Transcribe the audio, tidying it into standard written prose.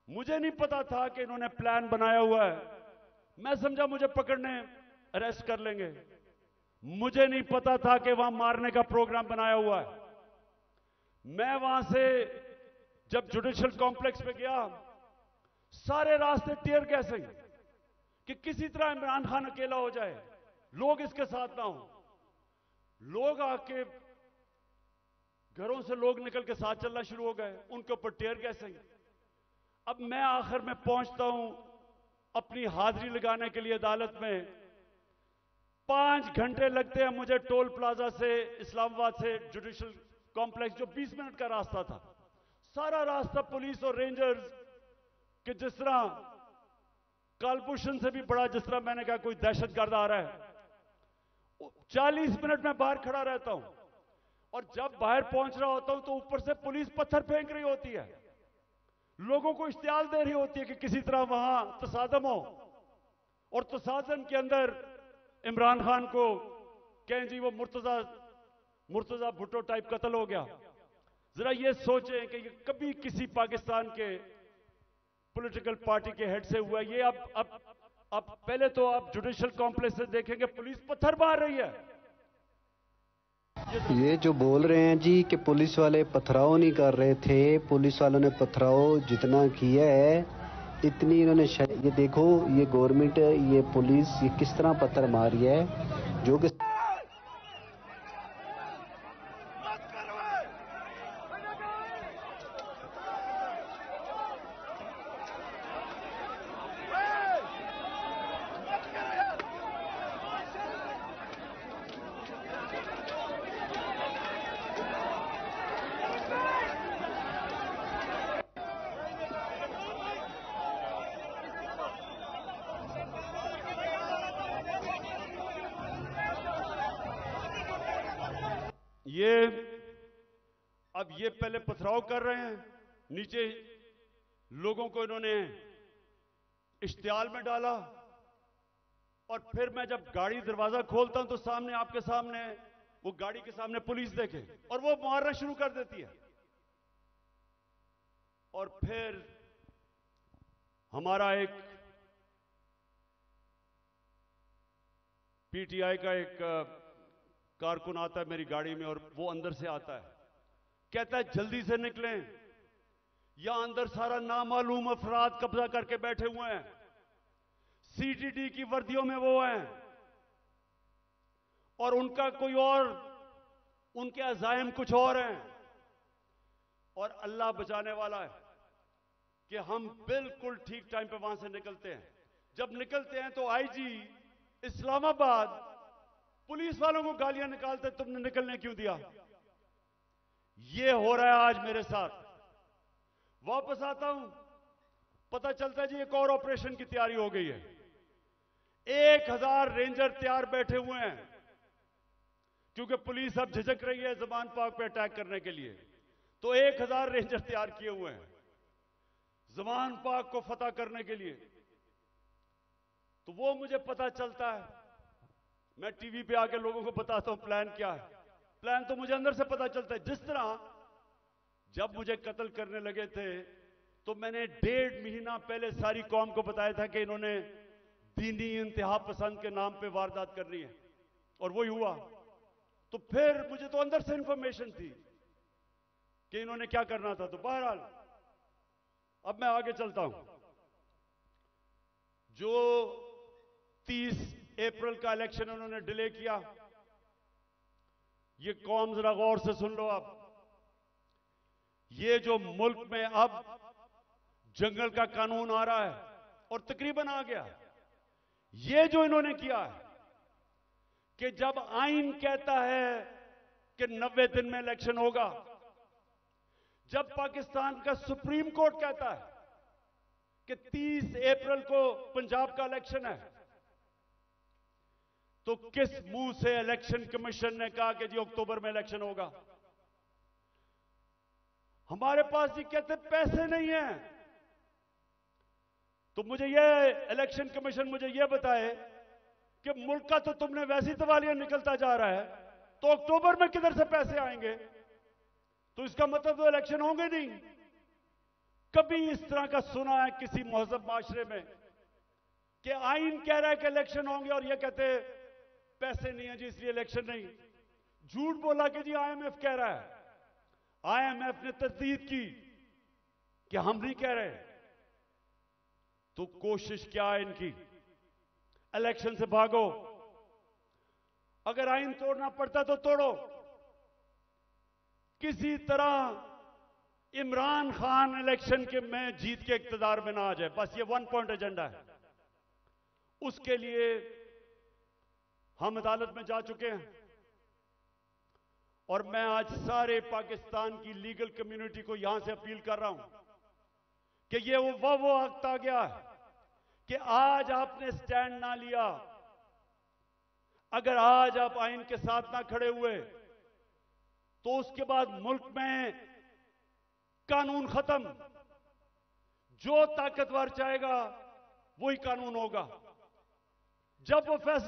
मुझे नहीं पता था कि इन्होंने प्लान बनाया हुआ है। मैं समझा मुझे पकड़ने अरेस्ट कर लेंगे। मुझे नहीं पता था कि वहां मारने का प्रोग्राम बनाया हुआ है। मैं वहां से जब जुडिशियल कॉम्प्लेक्स पे गया, सारे रास्ते टीयर गैसिंग कि किसी तरह इमरान खान अकेला हो जाए, लोग इसके साथ ना हो। लोग आके घरों से लोग निकल के साथ चलना शुरू हो गए, उनके ऊपर टीयर गैसिंग। अब मैं आखिर में पहुंचता हूं अपनी हाजिरी लगाने के लिए अदालत में। 5 घंटे लगते हैं मुझे टोल प्लाजा से इस्लामाबाद से जुडिशियल कॉम्प्लेक्स, जो 20 मिनट का रास्ता था। सारा रास्ता पुलिस और रेंजर्स के जिस तरह कालभूषण से भी बड़ा, जिस तरह मैंने कहा कोई दहशतगर्द आ रहा है। 40 मिनट में बाहर खड़ा रहता हूं और जब बाहर पहुंच रहा होता हूं तो ऊपर से पुलिस पत्थर फेंक रही होती है, लोगों को इश्तियाल दे रही होती है कि किसी तरह वहां तसादम हो और तसादम के अंदर इमरान खान को कहें जी वो मुर्तजा भुट्टो टाइप कत्ल हो गया। जरा ये सोचें कि ये कभी किसी पाकिस्तान के पॉलिटिकल पार्टी के हेड से हुआ। ये अब पहले तो आप जुडिशियल कॉम्प्लेक्स से देखेंगे पुलिस पत्थर मार रही है। ये जो बोल रहे हैं जी कि पुलिस वाले पथराव नहीं कर रहे थे, पुलिस वालों ने पथराव जितना किया है इतनी इन्होंने ये देखो, ये गवर्नमेंट, ये पुलिस, ये किस तरह पत्थर मारी है जो कि अब ये पहले पथराव कर रहे हैं, नीचे लोगों को इन्होंने इश्तियाल में डाला और फिर मैं जब गाड़ी दरवाजा खोलता हूं तो सामने आपके सामने वो गाड़ी के सामने पुलिस देखे और वो मारना शुरू कर देती है। और फिर हमारा एक पीटीआई का एक कारकुन आता है मेरी गाड़ी में और वो अंदर से आता है, कहता है जल्दी से निकलें, यहां अंदर सारा नामालूम अफराद कब्जा करके बैठे हुए हैं, सीटीडी की वर्दियों में वो हैं और उनका कोई और, उनके अजायम कुछ और हैं और अल्लाह बचाने वाला है कि हम बिल्कुल ठीक टाइम पे वहां से निकलते हैं। जब निकलते हैं तो आईजी इस्लामाबाद पुलिस वालों को गालियां निकालते, तुमने निकलने क्यों दिया। ये हो रहा है आज मेरे साथ। वापस आता हूं, पता चलता है जी एक और ऑपरेशन की तैयारी हो गई है। 1000 रेंजर तैयार बैठे हुए हैं क्योंकि पुलिस अब झिझक रही है ज़मान पाक पे अटैक करने के लिए, तो 1000 रेंजर तैयार किए हुए हैं ज़मान पाक को फतह करने के लिए। तो वो मुझे पता चलता है, मैं टीवी पे आके लोगों को बताता हूं प्लान क्या है। प्लान तो मुझे अंदर से पता चलता है। जिस तरह जब मुझे कत्ल करने लगे थे तो मैंने 1.5 महीना पहले सारी कौम को बताया था कि इन्होंने दीनी इंतहा पसंद के नाम पे वारदात करनी है और वही हुआ। तो फिर मुझे तो अंदर से इंफॉर्मेशन थी कि इन्होंने क्या करना था। तो बहरहाल अब मैं आगे चलता हूं। जो 30 अप्रैल का इलेक्शन उन्होंने डिले किया, ये कौम जरा गौर से सुन लो। अब ये जो मुल्क में अब जंगल का कानून आ रहा है और तकरीबन आ गया, ये जो इन्होंने किया है कि जब आइन कहता है कि 90 दिन में इलेक्शन होगा, जब पाकिस्तान का सुप्रीम कोर्ट कहता है कि 30 अप्रैल को पंजाब का इलेक्शन है, तो किस मुंह से इलेक्शन कमीशन ने कहा कि जी अक्टूबर में इलेक्शन होगा। हमारे पास जी कहते पैसे नहीं है। तो मुझे ये इलेक्शन कमीशन मुझे ये बताए कि मुल्क का तो तुमने वैसी दिवालिया निकलता जा रहा है, तो अक्टूबर में किधर से पैसे आएंगे। तो इसका मतलब तो इलेक्शन होंगे नहीं। कभी इस तरह का सुना है किसी महजब माशरे में कि आइन कह रहा है कि इलेक्शन होंगे और ये कहते पैसे नहीं है जी इसलिए इलेक्शन नहीं? झूठ बोला कि जी आईएमएफ कह रहा है। आईएमएफ ने तस्दीक की कि हम नहीं कह रहे। तो कोशिश क्या है इनकी? इलेक्शन से भागो। अगर आइन तोड़ना पड़ता तो तोड़ो। किसी तरह इमरान खान इलेक्शन के में जीत के इक्तदार में ना आ जाए, बस ये 1 पॉइंट एजेंडा है। उसके लिए हम अदालत में जा चुके हैं और मैं आज सारे पाकिस्तान की लीगल कम्युनिटी को यहां से अपील कर रहा हूं कि ये वो वक्त आ गया है कि आज आपने स्टैंड ना लिया, अगर आज आप आइन के साथ ना खड़े हुए तो उसके बाद मुल्क में कानून खत्म। जो ताकतवर चाहेगा वही कानून होगा। जब वो फैसला